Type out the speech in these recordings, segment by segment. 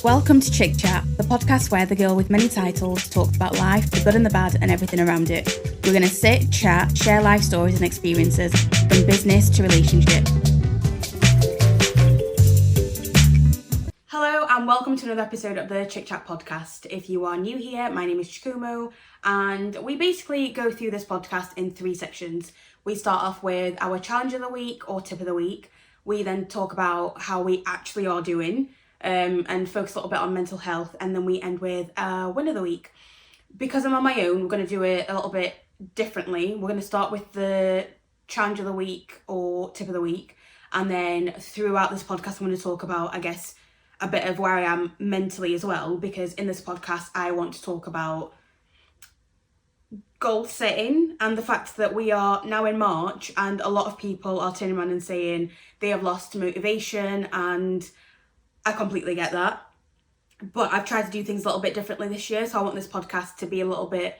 Welcome to Chik, the podcast where the girl with many titles talks about life, the good and the bad, and everything around it. We're going to sit, chat, share life stories and experiences, from business to relationship. Hello and welcome to another episode of the Chik podcast. If you are new here, my name is Chik, and we basically go through this podcast in 3 sections. We start off with our challenge of the week or tip of the week. We then talk about how we actually are doing, and focus a little bit on mental health, and then we end with win of the week. Because I'm on my own, we're going to do it a little bit differently. We're going to start with the challenge of the week or tip of the week, and then throughout this podcast I'm going to talk about, I guess, a bit of where I am mentally as well, because in this podcast I want to talk about goal setting and the fact that we are now in March and a lot of people are turning around and saying they have lost motivation, and I completely get that, but I've tried to do things a little bit differently this year, so I want this podcast to be a little bit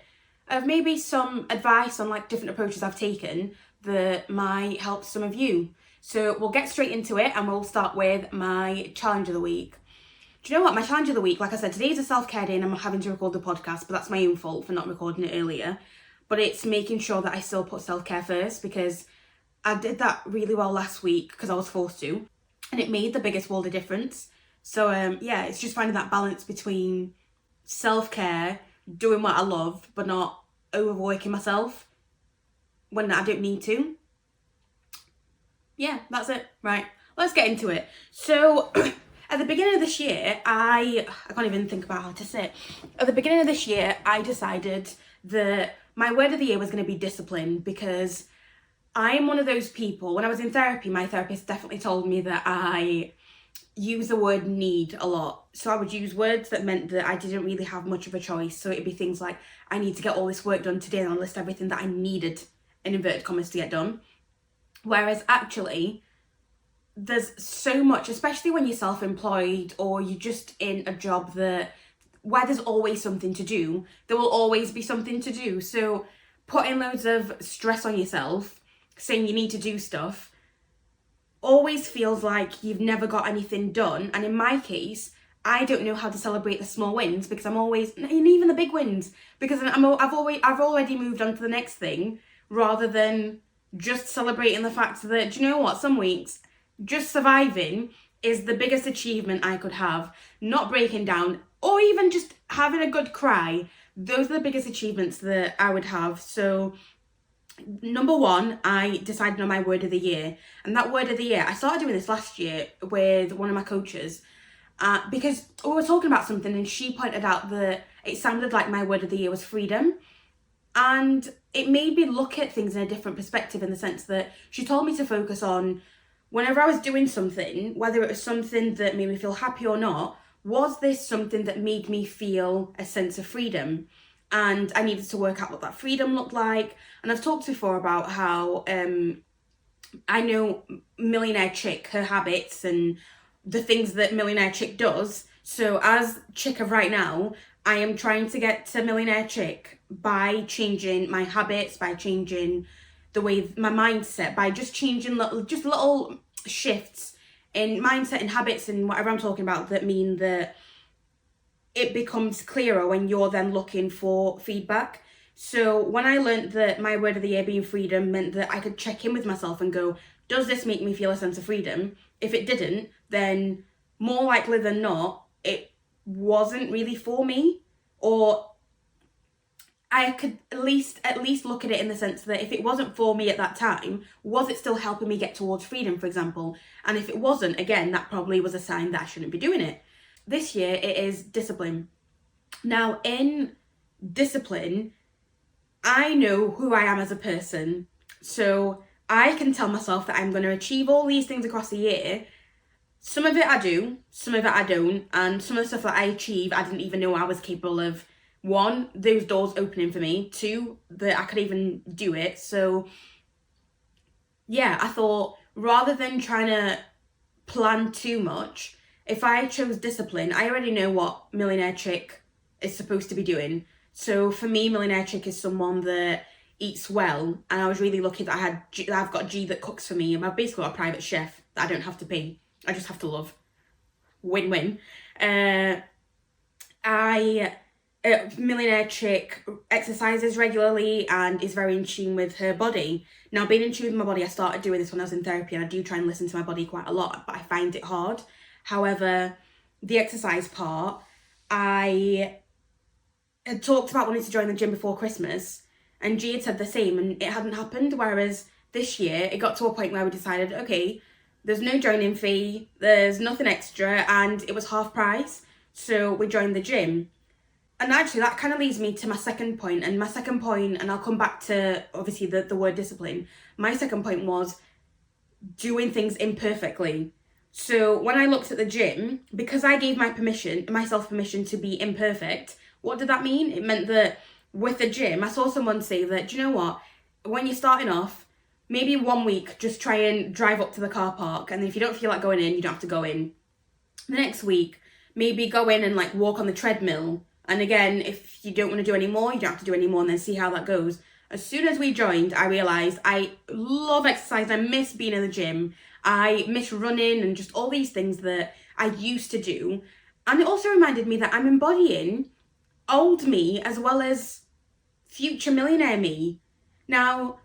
of maybe some advice on like different approaches I've taken that might help some of you. So we'll get straight into it, and we'll start with my challenge of the week. Do you know what? My challenge of the week, like I said, today's a self-care day and I'm having to record the podcast, but that's my own fault for not recording it earlier. But it's making sure that I still put self-care first, because I did that really well last week because I was forced to, and it made the biggest world of difference. So it's just finding that balance between self-care, doing what I love, but not overworking myself when I don't need to. Yeah, that's it. Right, let's get into it. So at the beginning of this year, I can't even think about how to say it. At the beginning of this year, I decided that my word of the year was going to be discipline, because I'm one of those people, when I was in therapy, my therapist definitely told me that I use the word need a lot. So I would use words that meant that I didn't really have much of a choice. So it'd be things like, I need to get all this work done today, and I'll list everything that I needed, in inverted commas, to get done. Whereas actually, there's so much, especially when you're self-employed or you're just in a job where there's always something to do, there will always be something to do. So putting loads of stress on yourself, saying you need to do stuff, always feels like you've never got anything done. And in my case, I don't know how to celebrate the small wins, because I'm always, and even the big wins, because I've already moved on to the next thing, rather than just celebrating the fact that, do you know what, some weeks just surviving is the biggest achievement I could have. Not breaking down, or even just having a good cry, those are the biggest achievements that I would have. So number one, I decided on my word of the year. And that word of the year, I started doing this last year with one of my coaches, because we were talking about something and she pointed out that it sounded like my word of the year was freedom. And it made me look at things in a different perspective, in the sense that she told me to focus on, whenever I was doing something, whether it was something that made me feel happy or not, was this something that made me feel a sense of freedom? And I needed to work out what that freedom looked like. And I've talked before about how I know Millionaire Chik, her habits and the things that Millionaire Chik does. So as Chik of right now, I am trying to get to Millionaire Chik by changing my habits, by changing the way my mindset, by just changing little shifts in mindset and habits and whatever I'm talking about, that mean that it becomes clearer when you're then looking for feedback. So when I learned that my word of the year being freedom meant that I could check in with myself and go, does this make me feel a sense of freedom? If it didn't, then more likely than not, it wasn't really for me. Or I could at least look at it in the sense that if it wasn't for me at that time, was it still helping me get towards freedom, for example? And if it wasn't, again, that probably was a sign that I shouldn't be doing it. This year, it is discipline. Now, in discipline, I know who I am as a person. So I can tell myself that I'm going to achieve all these things across the year. Some of it I do, some of it I don't. And some of the stuff that I achieve, I didn't even know I was capable of. 1, those doors opening for me. 2, that I could even do it. So yeah, I thought, rather than trying to plan too much, if I chose discipline, I already know what Millionaire Chik is supposed to be doing. So for me, Millionaire Chick is someone that eats well, and I was really lucky that I've got G that cooks for me, and I've basically got a private chef that I don't have to pay. I just have to love. Win-win. I Millionaire Chick exercises regularly and is very in tune with her body. Now, being in tune with my body, I started doing this when I was in therapy, and I do try and listen to my body quite a lot, but I find it hard. However, the exercise part, I had talked about wanting to join the gym before Christmas, and G had said the same, and it hadn't happened. Whereas this year, it got to a point where we decided, okay, there's no joining fee, there's nothing extra, and it was half price. So we joined the gym. And actually that kind of leads me to my second point. And my second point, and I'll come back to obviously the word discipline. My second point was doing things imperfectly. So when I looked at the gym, because I gave myself permission to be imperfect, what did that mean? It meant that with the gym, I saw someone say that, do you know what? When you're starting off, maybe 1 week, just try and drive up to the car park. And then if you don't feel like going in, you don't have to go in. The next week, maybe go in and like walk on the treadmill. And again, if you don't want to do any more, you don't have to do any more, and then see how that goes. As soon as we joined, I realised I love exercise. I miss being in the gym. I miss running and just all these things that I used to do. And it also reminded me that I'm embodying old me as well as future millionaire me. Now,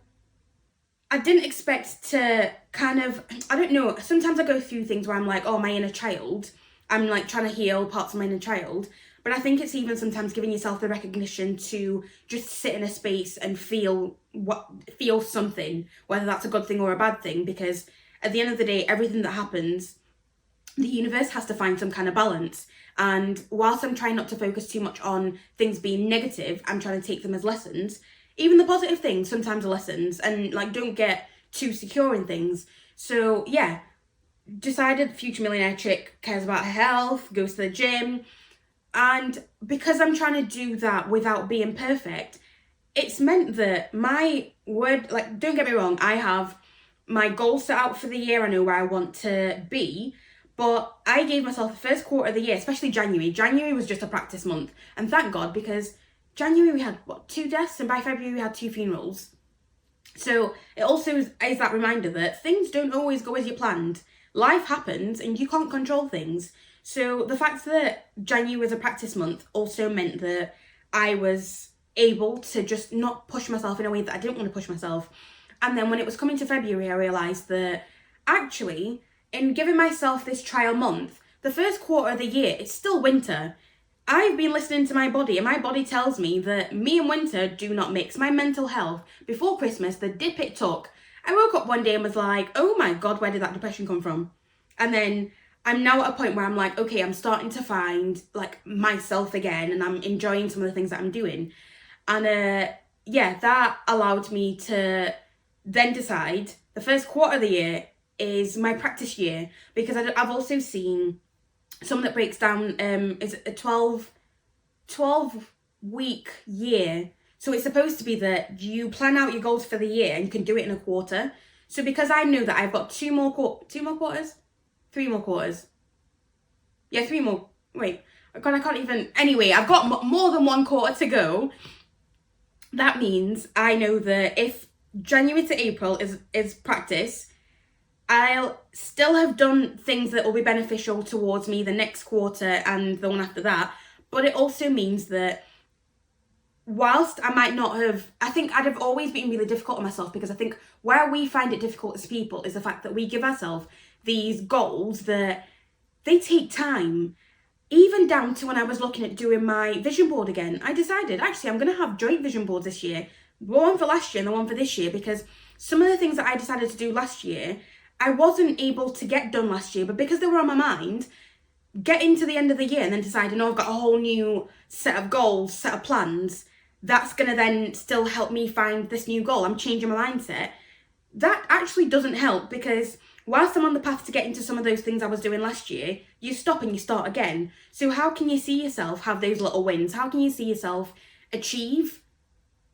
I didn't expect to kind of, I don't know, sometimes I go through things where I'm like, oh, my inner child. I'm like trying to heal parts of my inner child. But I think it's even sometimes giving yourself the recognition to just sit in a space and feel something, whether that's a good thing or a bad thing, because at the end of the day, everything that happens, the universe has to find some kind of balance. And whilst I'm trying not to focus too much on things being negative, I'm trying to take them as lessons. Even the positive things sometimes are lessons, and like don't get too secure in things. So yeah, decided future millionaire chick cares about her health, goes to the gym. And because I'm trying to do that without being perfect, it's meant that my word, like, don't get me wrong, I have my goals set out for the year. I know where I want to be, but I gave myself the first quarter of the year, especially January. January was just a practice month. And thank God, because January we had, 2 deaths, and by February we had 2 funerals. So it also is that reminder that things don't always go as you planned. Life happens and you can't control things. So the fact that January was a practice month also meant that I was able to just not push myself in a way that I didn't want to push myself. And then when it was coming to February, I realised that actually, in giving myself this trial month, the first quarter of the year, it's still winter. I've been listening to my body, and my body tells me that me and winter do not mix. My mental health, before Christmas, the dip it took. I woke up one day and was like, oh my God, where did that depression come from? And then I'm now at a point where I'm like, okay, I'm starting to find like myself again, and I'm enjoying some of the things that I'm doing. And yeah, that allowed me to then decide the first quarter of the year is my practice year, because I've also seen some that breaks down, is a 12 week year. So it's supposed to be that you plan out your goals for the year and you can do it in a quarter. So because I know that I've got 3 more quarters. Yeah, 3 more. Wait, God, I can't even. Anyway, I've got more than 1 quarter to go. That means I know that if January to April is practice, I'll still have done things that will be beneficial towards me the next quarter and the one after that. But it also means that whilst I might not have, I think I'd have always been really difficult on myself, because I think where we find it difficult as people is the fact that we give ourselves these goals that they take time. Even down to when I was looking at doing my vision board again, I decided actually I'm going to have joint vision boards this year, one for last year and the one for this year, because some of the things that I decided to do last year, I wasn't able to get done last year, but because they were on my mind, getting to the end of the year and then deciding, oh, I've got a whole new set of goals, set of plans, that's going to then still help me find this new goal. I'm changing my mindset. That actually doesn't help, because whilst I'm on the path to get into some of those things I was doing last year, you stop and you start again. So how can you see yourself have those little wins? How can you see yourself achieve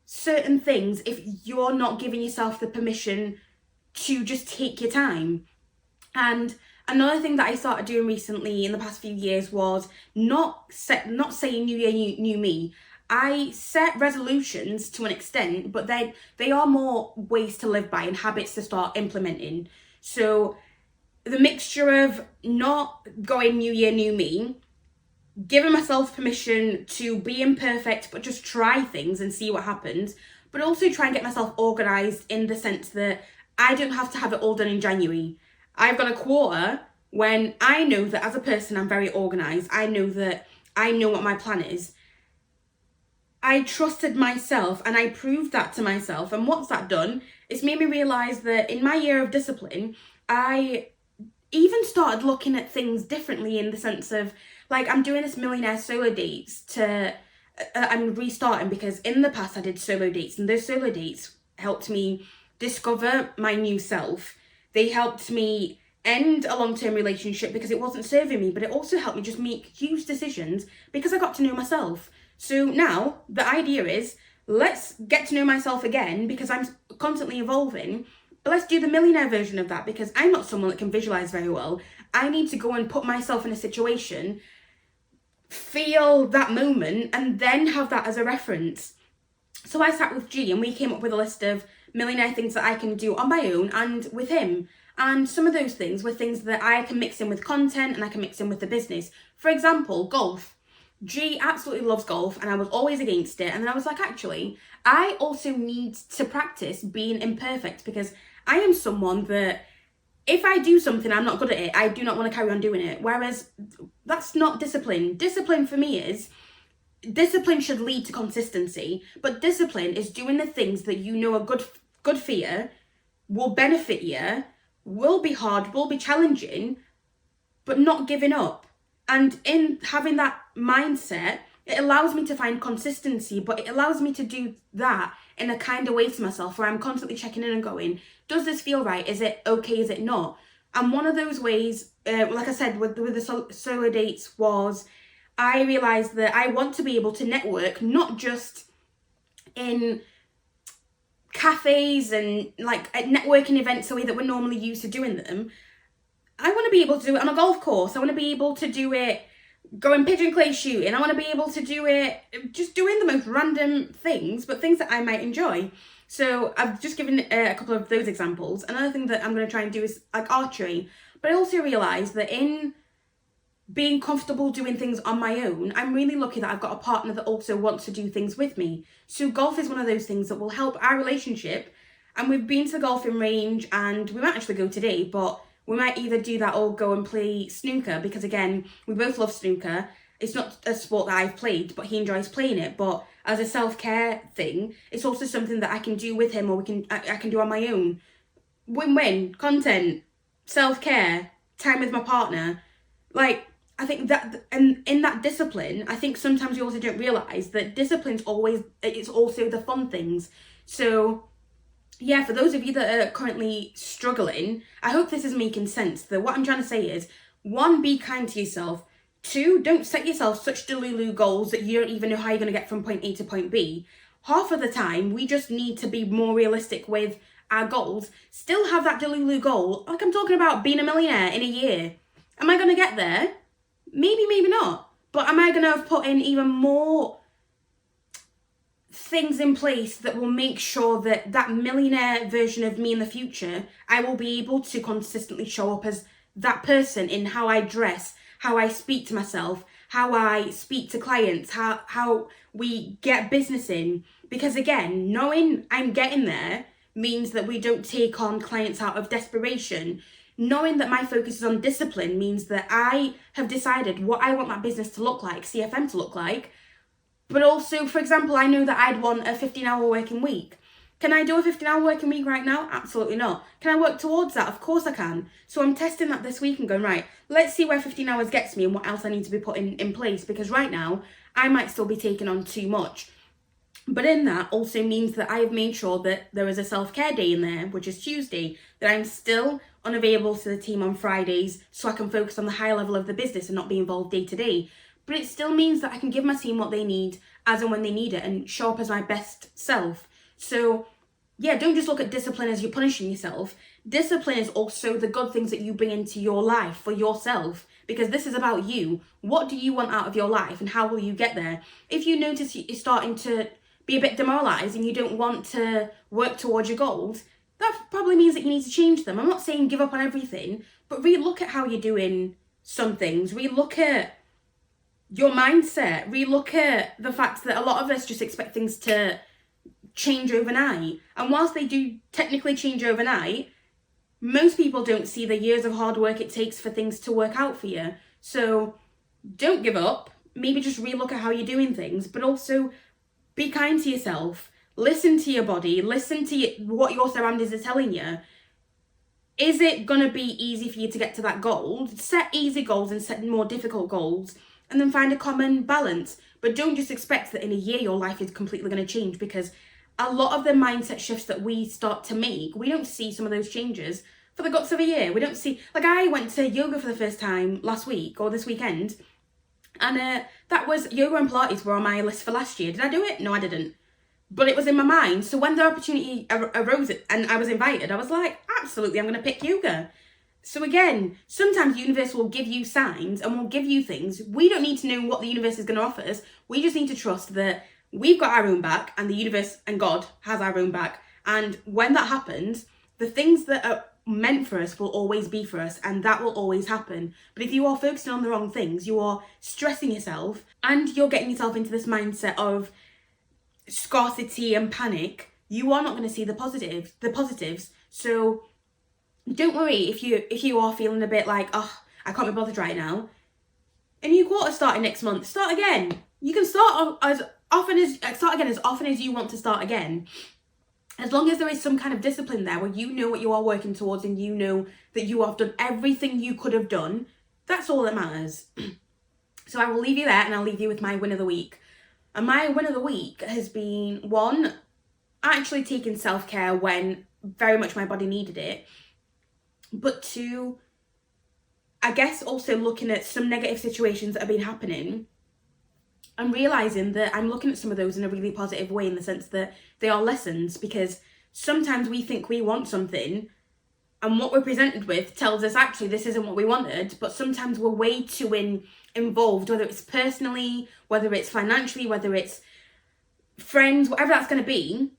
certain things if you're not giving yourself the permission to just take your time? And another thing that I started doing recently in the past few years was not saying new year, new me. I set resolutions to an extent, but they are more ways to live by and habits to start implementing. So the mixture of not going new year, new me, giving myself permission to be imperfect, but just try things and see what happens, but also try and get myself organised in the sense that I don't have to have it all done in January. I've got a quarter when I know that as a person I'm very organised. I know that I know what my plan is. I trusted myself and I proved that to myself. And what's that done? It's made me realise that in my year of discipline, I even started looking at things differently in the sense of, like, I'm doing this millionaire solo dates I'm restarting because in the past I did solo dates, and those solo dates helped me discover my new self. They helped me end a long-term relationship because it wasn't serving me, but it also helped me just make huge decisions because I got to know myself. So now the idea is, let's get to know myself again because I'm constantly evolving, but let's do the millionaire version of that because I'm not someone that can visualize very well. I need to go and put myself in a situation, feel that moment, and then have that as a reference. So I sat with G and we came up with a list of millionaire things that I can do on my own and with him. And some of those things were things that I can mix in with content and I can mix in with the business. For example, golf. G absolutely loves golf and I was always against it. And then I was like, actually, I also need to practice being imperfect because I am someone that if I do something I'm not good at it, I do not want to carry on doing it. Whereas that's not discipline. Discipline for me is, discipline should lead to consistency, but discipline is doing the things that you know are good for you, will benefit you, will be hard, will be challenging, but not giving up. And in having that mindset, it allows me to find consistency, but it allows me to do that in a kind of way to myself where I'm constantly checking in and going, does this feel right? Is it okay? Is it not? And one of those ways, like I said, with the solo dates was, I realised that I want to be able to network, not just in cafes and like at networking events the way that we're normally used to doing them. I want to be able to do it on a golf course. I want to be able to do it going pigeon clay shooting. I want to be able to do it just doing the most random things, but things that I might enjoy. So I've just given a couple of those examples. Another thing that I'm going to try and do is like archery. But I also realised that in being comfortable doing things on my own, I'm really lucky that I've got a partner that also wants to do things with me. So golf is one of those things that will help our relationship. And we've been to the golfing range and we might actually go today, but we might either do that or go and play snooker because, again, we both love snooker. It's not a sport that I've played, but he enjoys playing it. But as a self-care thing, it's also something that I can do with him or I can do on my own. Win-win, content, self-care, time with my partner. Like, I think that, and in that discipline, I think sometimes you also don't realise that discipline's it's also the fun things. So yeah, for those of you that are currently struggling, I hope this is making sense. That what I'm trying to say is, 1, be kind to yourself. 2, don't set yourself such delulu goals that you don't even know how you're going to get from point A to point B. Half of the time, we just need to be more realistic with our goals. Still have that delulu goal. Like I'm talking about being a millionaire in a year. Am I going to get there? Maybe, maybe not. But am I going to have put in even more things in place that will make sure that that millionaire version of me in the future, I will be able to consistently show up as that person in how I dress, how I speak to myself, how I speak to clients, how we get business in. Because again, knowing I'm getting there means that we don't take on clients out of desperation. Knowing that my focus is on discipline means that I have decided what I want that business to look like, CFM to look like. But also, for example, I know that I'd want a 15-hour working week. Can I do a 15-hour working week right now? Absolutely not. Can I work towards that? Of course I can. So I'm testing that this week and going, right, let's see where 15 hours gets me and what else I need to be putting in place. Because right now, I might still be taking on too much. But in that also means that I have made sure that there is a self-care day in there, which is Tuesday, that I'm still unavailable to the team on Fridays so I can focus on the higher level of the business and not be involved day to day. But it still means that I can give my team what they need as and when they need it and show up as my best self. So yeah, don't just look at discipline as you're punishing yourself. Discipline is also the good things that you bring into your life for yourself, because this is about you. What do you want out of your life and how will you get there? If you notice you're starting to be a bit demoralised and you don't want to work towards your goals, that probably means that you need to change them. I'm not saying give up on everything, but re-look at how you're doing some things. Re-look at your mindset. Re-look at the fact that a lot of us just expect things to change overnight. And whilst they do technically change overnight, most people don't see the years of hard work it takes for things to work out for you. So don't give up. Maybe just re-look at how you're doing things, but also be kind to yourself. Listen to your body. Listen to what your surroundings are telling you. Is it going to be easy for you to get to that goal? Set easy goals and set more difficult goals, and then find a common balance. But don't just expect that in a year your life is completely going to change, because a lot of the mindset shifts that we start to make, we don't see some of those changes for the guts of a year. We don't see, like, I went to yoga for the first time last week or this weekend, and that was, yoga and Pilates were on my list for last year. Did I do it? No, I didn't. But it was in my mind. So when the opportunity arose and I was invited, I was like, absolutely, I'm going to pick yoga. So again, sometimes the universe will give you signs and will give you things. We don't need to know what the universe is going to offer us. We just need to trust that we've got our own back and the universe and God has our own back. And when that happens, the things that are meant for us will always be for us, and that will always happen. But if you are focusing on the wrong things, you are stressing yourself and you're getting yourself into this mindset of scarcity and panic, you are not going to see the positives. So don't worry if you are feeling a bit like, oh, I can't be bothered right now. A new quarter starting next month. Start again. You can start as often as you want to start again. As long as there is some kind of discipline there where you know what you are working towards and you know that you have done everything you could have done, that's all that matters. So I will leave you there, and I'll leave you with my win of the week. And my win of the week has been, one, actually taking self-care when very much my body needed it. But two, I guess also looking at some negative situations that have been happening and realising that I'm looking at some of those in a really positive way, in the sense that they are lessons, because sometimes we think we want something and what we're presented with tells us actually this isn't what we wanted, but sometimes we're way too involved, whether it's personally, whether it's financially, whether it's friends, whatever that's going to be.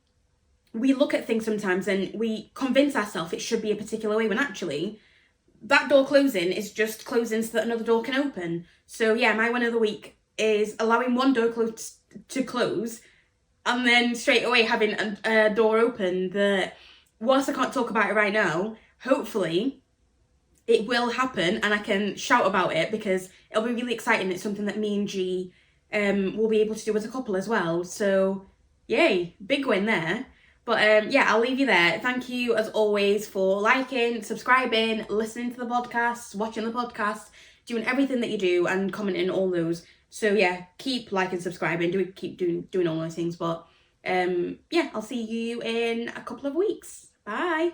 We look at things sometimes and we convince ourselves it should be a particular way, when actually that door closing is just closing so that another door can open. So yeah, my win of the week is allowing one door to close and then straight away having a door open that, whilst I can't talk about it right now, hopefully it will happen and I can shout about it, because it'll be really exciting. It's something that me and G will be able to do as a couple as well. So yay, big win there. But yeah, I'll leave you there. Thank you as always for liking, subscribing, listening to the podcast, watching the podcast, doing everything that you do and commenting all those. So yeah, keep liking, subscribing, keep doing all those things. But yeah, I'll see you in a couple of weeks. Bye.